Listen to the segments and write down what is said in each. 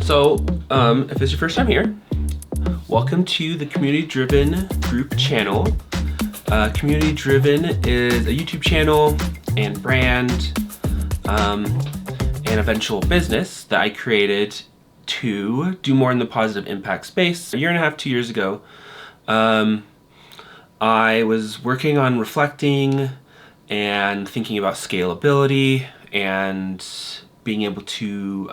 If it's your first time here, welcome to the Community Driven Group channel. Community Driven is a YouTube channel and brand and eventual business that I created to do more in the positive impact space. A year and a half, 2 years ago, I was working on reflecting and thinking about scalability and being able to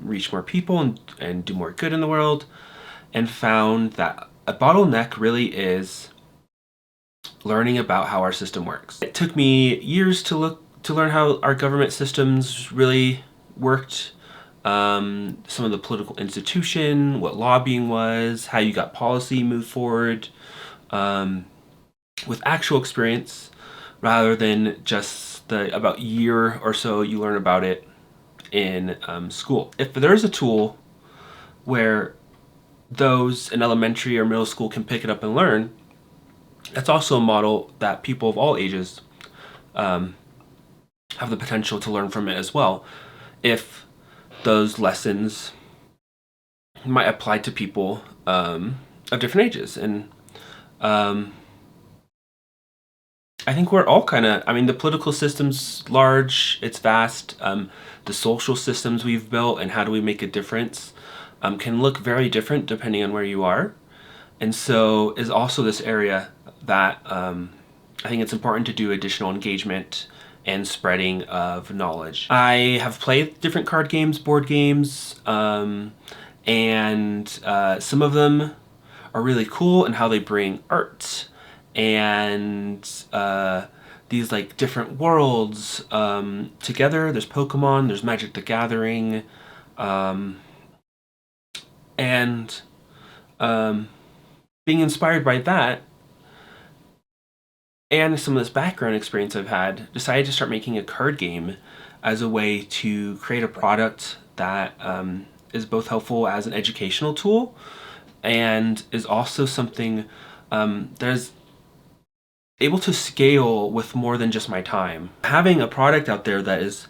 reach more people and do more good in the world, and found that a bottleneck really is learning about how our system works. It took me years to learn how our government systems really worked, some of the political institution, what lobbying was, how you got policy moved forward, with actual experience rather than just the about year or so you learn about it in school. If there is a tool where those in elementary or middle school can pick it up and learn, that's also a model that people of all ages have the potential to learn from it as well, if those lessons might apply to people of different ages. And I think we're all the political system's large, it's vast. The social systems we've built and how do we make a difference can look very different depending on where you are. And so is also this area that I think it's important to do additional engagement and spreading of knowledge. I have played different card games, board games, and some of them are really cool in how they bring art and these like different worlds together. There's Pokemon, there's Magic the Gathering, and being inspired by that and some of this background experience I've had, decided to start making a card game as a way to create a product that is both helpful as an educational tool and is also something that is able to scale with more than just my time. Having a product out there that is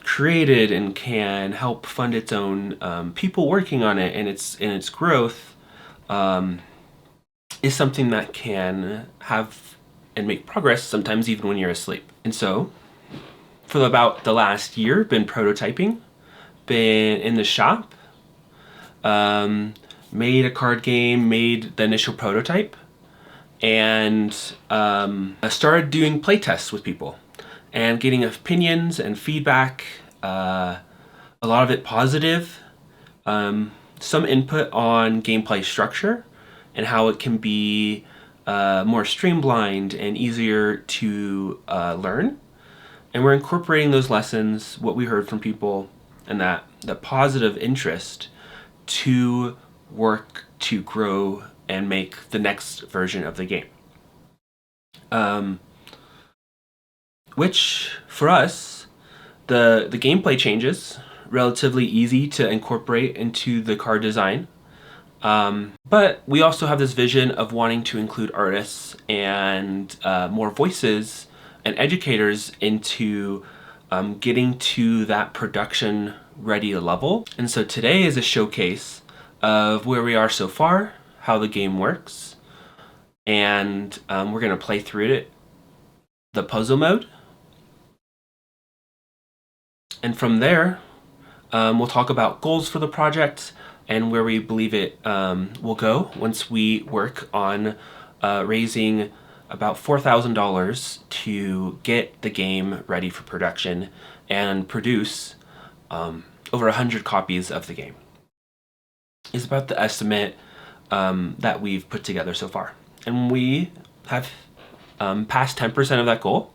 created and can help fund its own people working on it and its growth is something that can have and make progress sometimes even when you're asleep. And so for about the last year, been prototyping, been in the shop, made a card game, made the initial prototype, and I started doing playtests with people and getting opinions and feedback, a lot of it positive, some input on gameplay structure and how it can be more streamlined and easier to learn. And we're incorporating those lessons, what we heard from people, and that positive interest to work to grow and make the next version of the game. Which, for us, the gameplay changes, relatively easy to incorporate into the card design. But we also have this vision of wanting to include artists and more voices and educators into getting to that production ready level. And so today is a showcase of where we are so far, how the game works, and we're going to play through it, the puzzle mode. And from there, we'll talk about goals for the project and where we believe it will go once we work on raising about $4,000 to get the game ready for production and produce over 100 copies of the game. Is about the estimate that we've put together so far. And we have passed 10% of that goal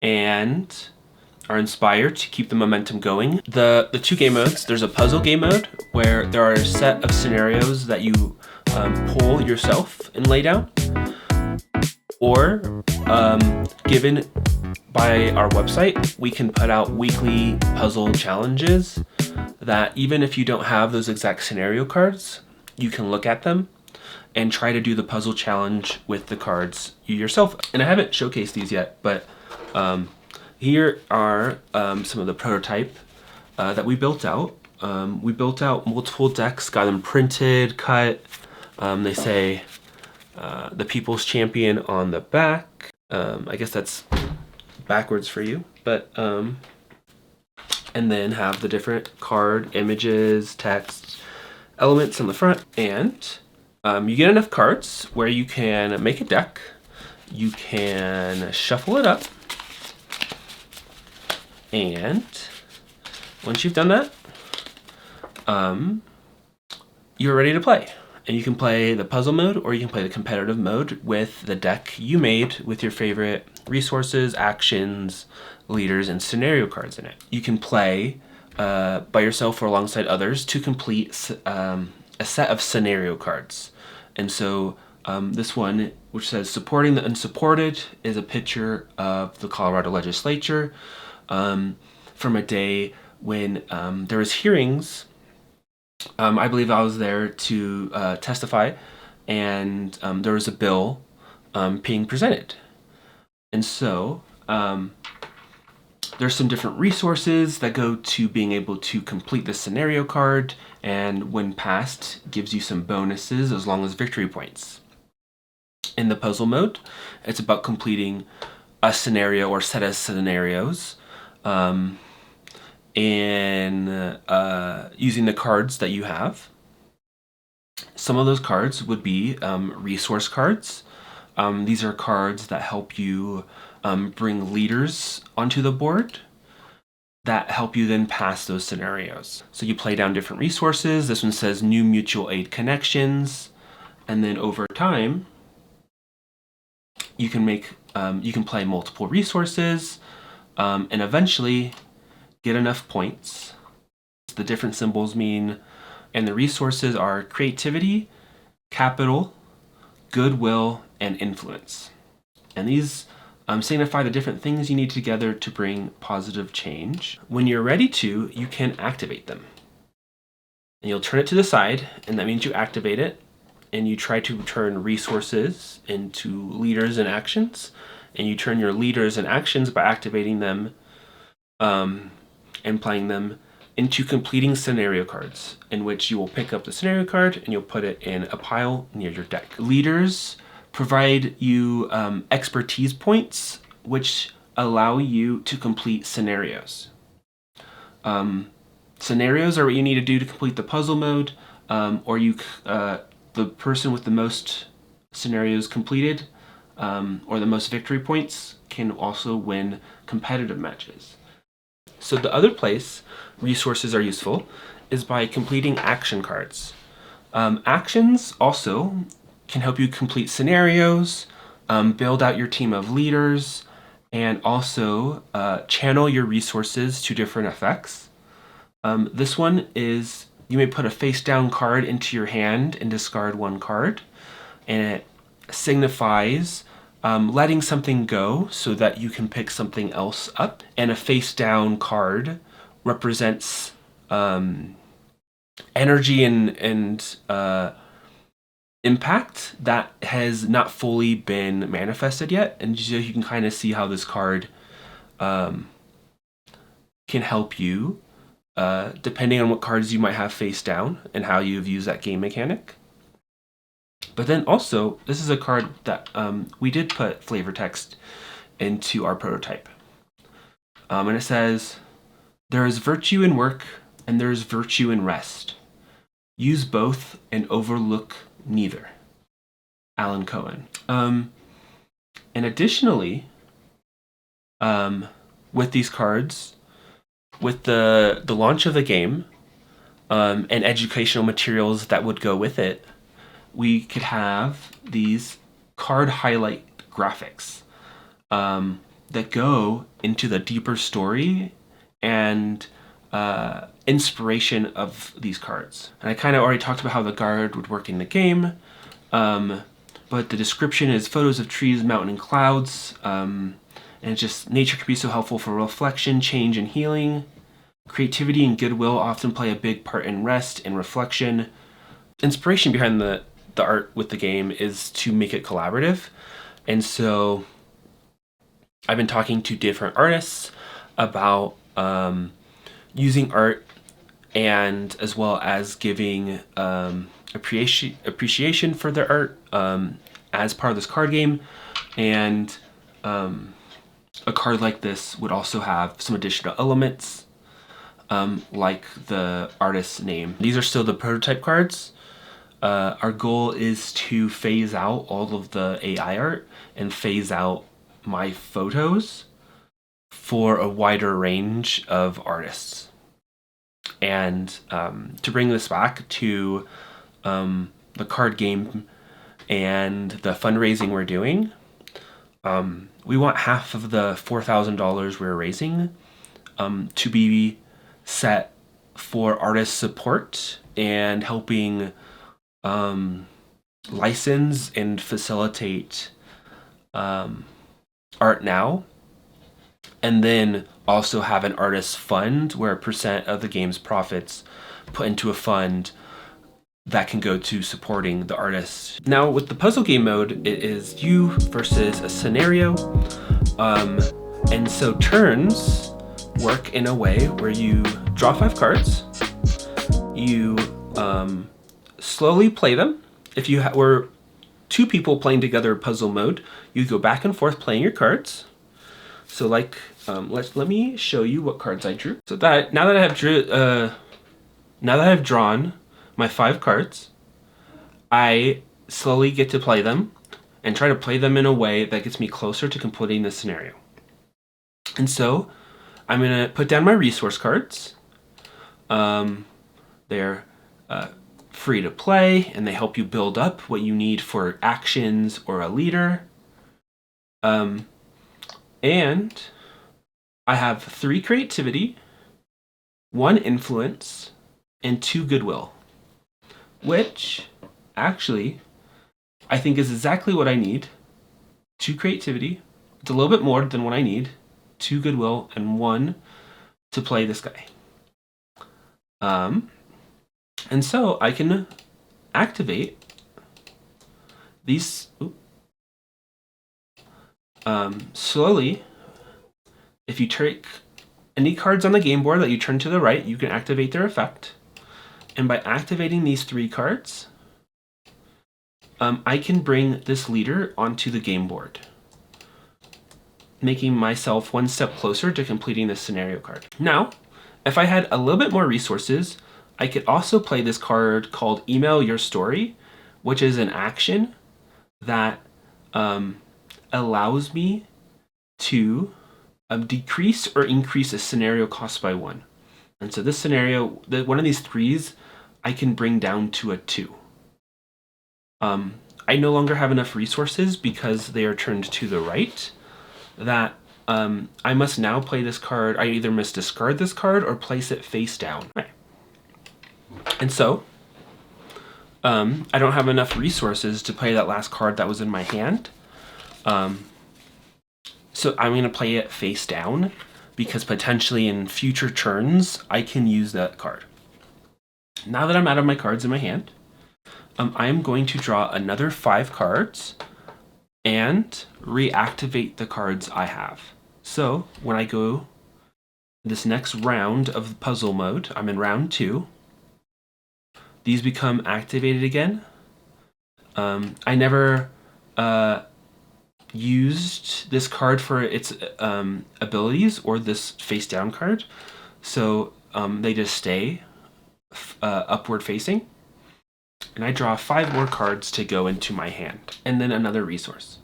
and are inspired to keep the momentum going. The two game modes, there's a puzzle game mode where there are a set of scenarios that you pull yourself and lay down, or given by our website, we can put out weekly puzzle challenges that even if you don't have those exact scenario cards, you can look at them and try to do the puzzle challenge with the cards you yourself. And I haven't showcased these yet, but here are some of the prototype that we built out we built out multiple decks, got them printed, cut. They say the People's Champion on the back. I guess that's backwards for you, but and then have the different card images, text, elements on the front. And you get enough cards where you can make a deck. You can shuffle it up. And once you've done that, you're ready to play. And you can play the puzzle mode or you can play the competitive mode with the deck you made with your favorite resources, actions, leaders, and scenario cards in it. You can play by yourself or alongside others to complete a set of scenario cards. And so this one, which says supporting the unsupported, is a picture of the Colorado legislature from a day when there was hearings. I believe I was there to testify, and there was a bill being presented. And so there's some different resources that go to being able to complete the scenario card, and when passed, gives you some bonuses as long as victory points. In the puzzle mode, it's about completing a scenario or set of scenarios in using the cards that you have. Some of those cards would be resource cards. These are cards that help you bring leaders onto the board that help you then pass those scenarios. So you play down different resources. This one says new mutual aid connections. And then over time, you can play multiple resources and eventually get enough points. The different symbols mean, and the resources are creativity, capital, goodwill, and influence. And these signify the different things you need together to bring positive change. When you're ready to, you can activate them. And you'll turn it to the side, and that means you activate it, and you try to turn resources into leaders and actions, and you turn your leaders and actions by activating them and playing them into completing scenario cards, in which you will pick up the scenario card and you'll put it in a pile near your deck. Leaders provide you expertise points, which allow you to complete scenarios. Scenarios are what you need to do to complete the puzzle mode, or the person with the most scenarios completed or the most victory points can also win competitive matches. So the other place resources are useful is by completing action cards. Actions also can help you complete scenarios, build out your team of leaders, and also channel your resources to different effects. This one is, you may put a face down card into your hand and discard one card, and it signifies letting something go so that you can pick something else up. And a face down card represents energy and impact that has not fully been manifested yet. And so you can kind of see how this card can help you depending on what cards you might have face down and how you've used that game mechanic. But then also, this is a card that we did put flavor text into our prototype. And it says, there is virtue in work and there is virtue in rest. Use both and overlook neither. Alan Cohen. And additionally, with these cards, with the launch of the game and educational materials that would go with it, we could have these card highlight graphics that go into the deeper story and inspiration of these cards. And I kind of already talked about how the card would work in the game, but the description is photos of trees, mountain, and clouds, and just nature can be so helpful for reflection, change, and healing. Creativity and goodwill often play a big part in rest and reflection. Inspiration behind the art with the game is to make it collaborative. And so I've been talking to different artists about using art and as well as giving appreciation for their art as part of this card game. And a card like this would also have some additional elements, like the artist's name. These are still the prototype cards. Our goal is to phase out all of the AI art and phase out my photos for a wider range of artists. And to bring this back to the card game and the fundraising we're doing, we want half of the $4,000 we're raising to be set for artist support and helping license and facilitate Art Now, and then also have an artist fund where a percent of the game's profits put into a fund that can go to supporting the artist. Now with the puzzle game mode, it is you versus a scenario. And so turns work in a way where you draw 5 cards, you slowly play them. If you were 2 people playing together puzzle mode, you go back and forth playing your cards. So like, let me show you what cards I drew. So that now that I have drawn my 5 cards, I slowly get to play them and try to play them in a way that gets me closer to completing the scenario. And so I'm gonna put down my resource cards. They're free to play, and they help you build up what you need for actions or a leader. And I have 3 creativity, 1 influence, and 2 goodwill, which actually I think is exactly what I need. 2 creativity, it's a little bit more than what I need, 2 goodwill, and 1 to play this guy. And so I can activate these slowly. If you take any cards on the game board that you turn to the right, you can activate their effect. And by activating these 3 cards, I can bring this leader onto the game board, making myself 1 step closer to completing this scenario card. Now, if I had a little bit more resources, I could also play this card called Email Your Story, which is an action that allows me to decrease or increase a scenario cost by 1. And so this scenario, one of these 3s, I can bring down to a 2. I no longer have enough resources because they are turned to the right, that I must now play this card. I either must discard this card or place it face down. Right. And so I don't have enough resources to play that last card that was in my hand. So I'm going to play it face down because potentially in future turns I can use that card. Now that I'm out of my cards in my hand, I am going to draw another 5 cards and reactivate the cards I have. So when I go this next round of puzzle mode, I'm in round 2. These become activated again. I never used this card for its abilities or this face down card, so they just stay upward facing. And I draw 5 more cards to go into my hand, and then another resource.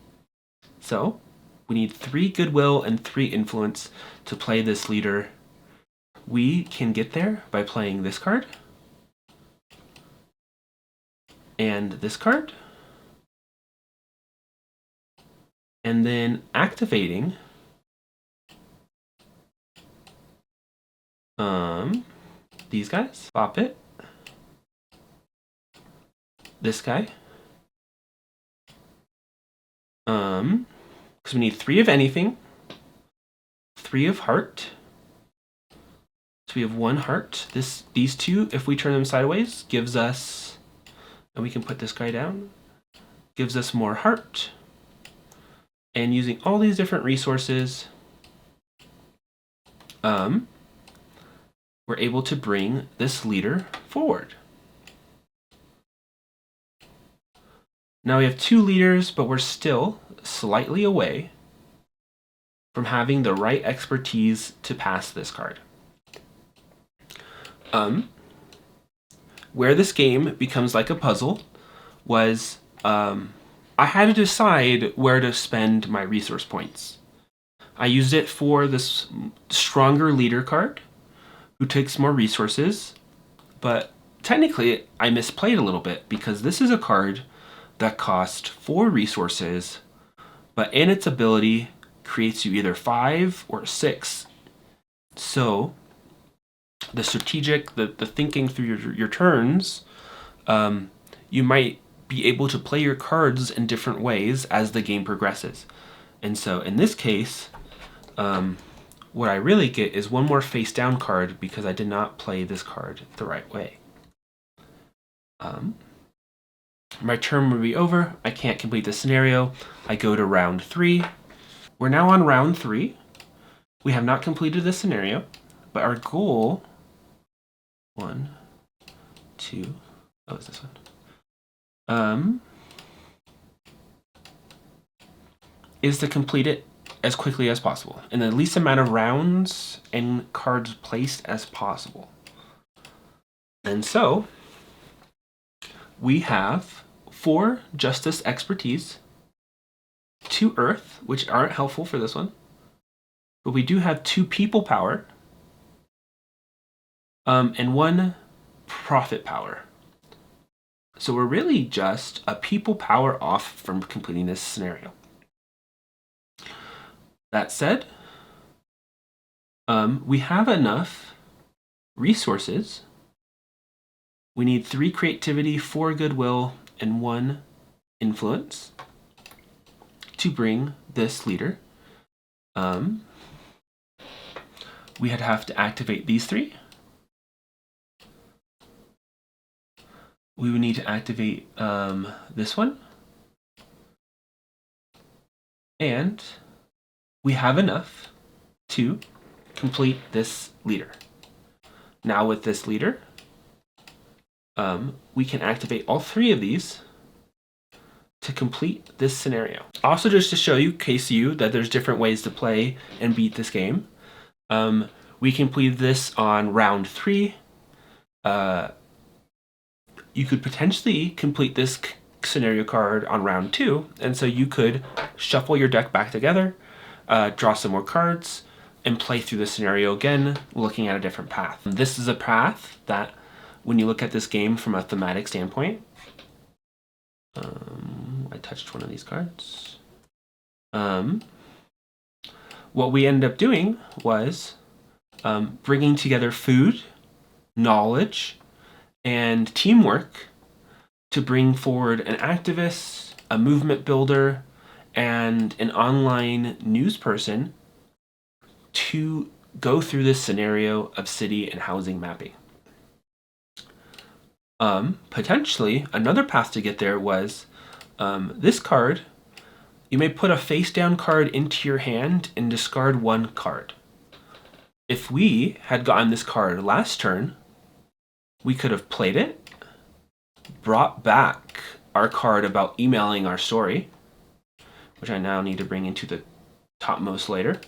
So we need 3 goodwill and 3 influence to play this leader. We can get there by playing this card and this card, and then activating these guys. Pop it. This guy. Because we need 3 of anything, 3 of heart. So we have 1 heart. These 2, if we turn them sideways, gives us, and we can put this guy down, gives us more heart. And using all these different resources, we're able to bring this leader forward. Now we have 2 leaders, but we're still slightly away from having the right expertise to pass this card. Where this game becomes like a puzzle was I had to decide where to spend my resource points. I used it for this stronger leader card who takes more resources, but technically I misplayed a little bit because this is a card that cost 4 resources, but in its ability creates you either 5 or 6. So the strategic, the thinking through your turns, you might be able to play your cards in different ways as the game progresses. And so in this case, what I really get is 1 more face down card because I did not play this card the right way. My turn will be over. I can't complete the scenario. I go to round 3. We're now on round 3. We have not completed the scenario, but our goal, 1, 2, oh, is this one? Is to complete it as quickly as possible in the least amount of rounds and cards placed as possible. And so we have 4 justice expertise, 2 earth, which aren't helpful for this one, but we do have 2 people power, and 1 profit power. So we're really just a people power off from completing this scenario. That said, we have enough resources. We need 3 creativity, 4 goodwill, and 1 influence to bring this leader. We'd have to activate these 3. We would need to activate this one. And we have enough to complete this leader. Now with this leader, we can activate all 3 of these to complete this scenario. Also, just to show you, KCU, that there's different ways to play and beat this game. We completed this on round 3. You could potentially complete this scenario card on round 2, and so you could shuffle your deck back together, draw some more cards, and play through the scenario again, looking at a different path. This is a path that, when you look at this game from a thematic standpoint, I touched one of these cards. What we ended up doing was bringing together food, knowledge, and teamwork to bring forward an activist, a movement builder, and an online news person to go through this scenario of city and housing mapping. Potentially, another path to get there was this card. You may put a face down card into your hand and discard 1 card. If we had gotten this card last turn, we could have played it, brought back our card about emailing our story, which I now need to bring into the topmost later.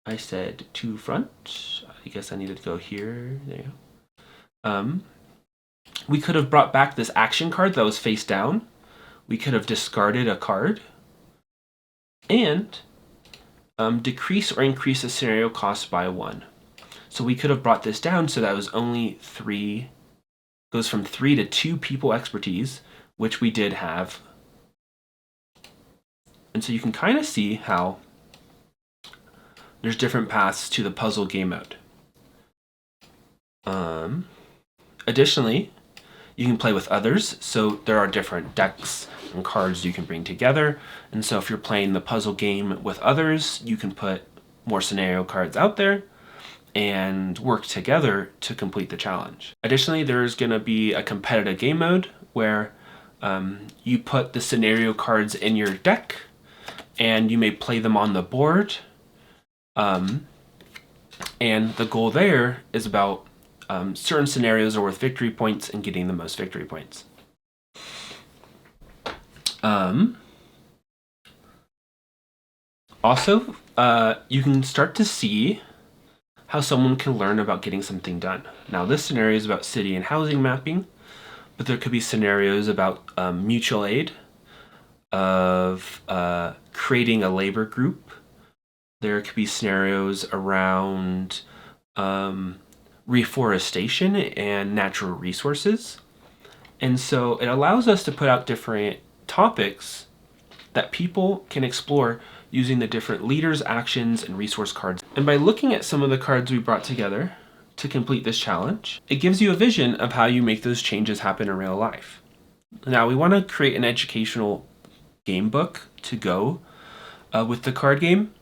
I said to front. I guess I needed to go here. There you go. We could have brought back this action card that was face down. We could have discarded a card and decrease or increase the scenario cost by 1. So we could have brought this down so that it was only 3, goes from 3 to 2 people expertise, which we did have. And so you can kind of see how there's different paths to the puzzle game mode. Additionally, you can play with others, so there are different decks and cards you can bring together. And so if you're playing the puzzle game with others, you can put more scenario cards out there and work together to complete the challenge. Additionally, there's going to be a competitive game mode where you put the scenario cards in your deck and you may play them on the board. And the goal there is about certain scenarios are worth victory points and getting the most victory points. Also, you can start to see how someone can learn about getting something done. Now, this scenario is about city and housing mapping, but there could be scenarios about mutual aid, of creating a labor group. There could be scenarios around reforestation and natural resources. And so it allows us to put out different topics that people can explore using the different leaders, actions, and resource cards. And by looking at some of the cards we brought together to complete this challenge, it gives you a vision of how you make those changes happen in real life. Now, we want to create an educational game book to go with the card game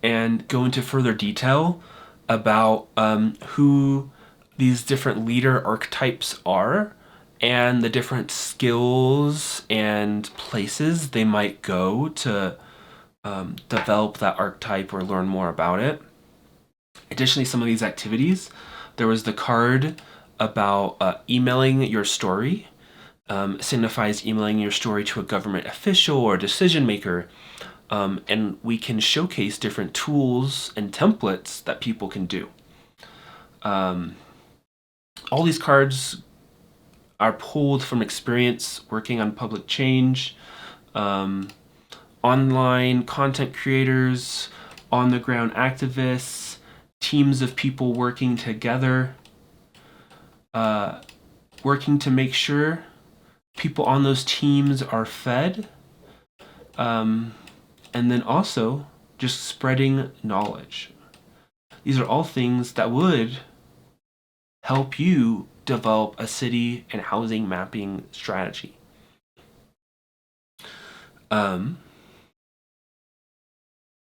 and go into further detail about who these different leader archetypes are and the different skills and places they might go to develop that archetype or learn more about it. Additionally, some of these activities, there was the card about emailing your story. Signifies emailing your story to a government official or decision maker. And we can showcase different tools and templates that people can do. All these cards are pulled from experience working on public change, online content creators, on the ground activists, teams of people working together, working to make sure people on those teams are fed, and then also just spreading knowledge. These are all things that would help you develop a city and housing mapping strategy.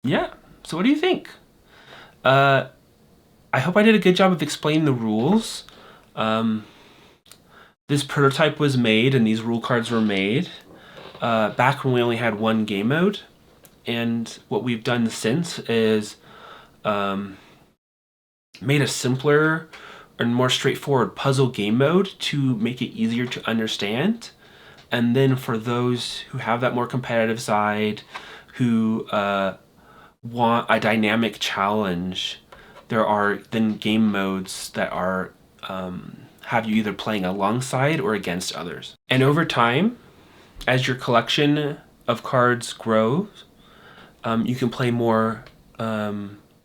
Yeah, so what do you think? I hope I did a good job of explaining the rules. This prototype was made and these rule cards were made back when we only had one game mode. And what we've done since is made a simpler and more straightforward puzzle game mode to make it easier to understand. And then for those who have that more competitive side, who want a dynamic challenge, there are then game modes that are have you either playing alongside or against others. And over time, as your collection of cards grows, you can play more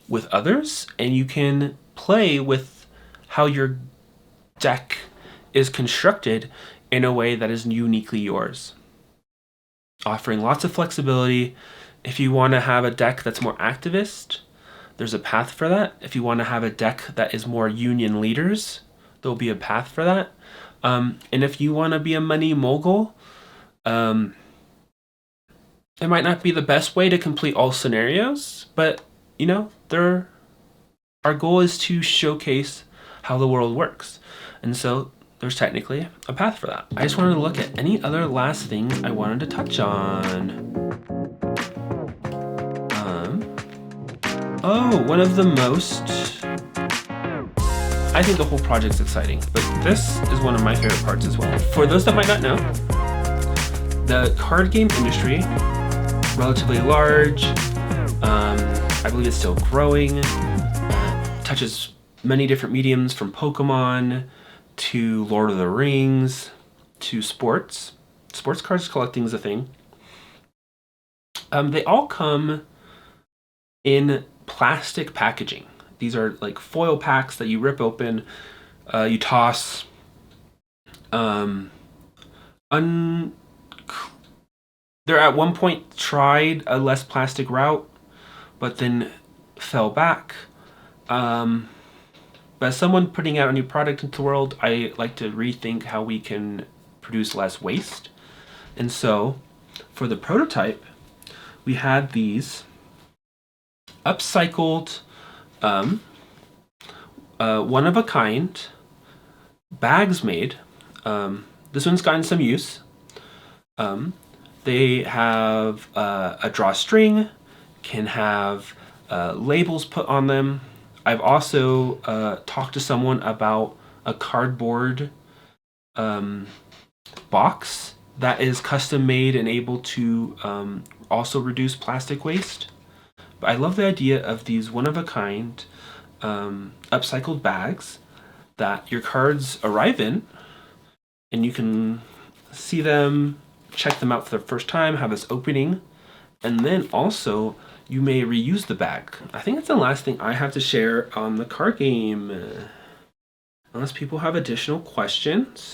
with others, and you can play with how your deck is constructed in a way that is uniquely yours, offering lots of flexibility. If you want to have a deck that's more activist, there's a path for that. If you want to have a deck that is more union leaders, there'll be a path for that. And if you want to be a money mogul, it might not be the best way to complete all scenarios, but you know, our goal is to showcase how the world works. And so there's technically a path for that. I just wanted to look at any other last things I wanted to touch on. One of the most, I think the whole project's exciting, but this is one of my favorite parts as well. For those that might not know, the card game industry, relatively large, I believe it's still growing, touches many different mediums from Pokemon to Lord of the Rings to sports. Sports cards collecting is a thing. They all come in plastic packaging. These are like foil packs that you rip open, you toss. They're at one point tried a less plastic route, but then fell back. But as someone putting out a new product into the world, I like to rethink how we can produce less waste. And so, for the prototype, we had these upcycled, one-of-a-kind bags made. This one's gotten some use. They have a drawstring, can have labels put on them, I've also talked to someone about a cardboard box that is custom made and able to also reduce plastic waste. But I love the idea of these one of a kind upcycled bags that your cards arrive in, and you can see them, check them out for the first time, have this opening, and then also you may reuse the bag. I think that's the last thing I have to share on the card game. Unless people have additional questions.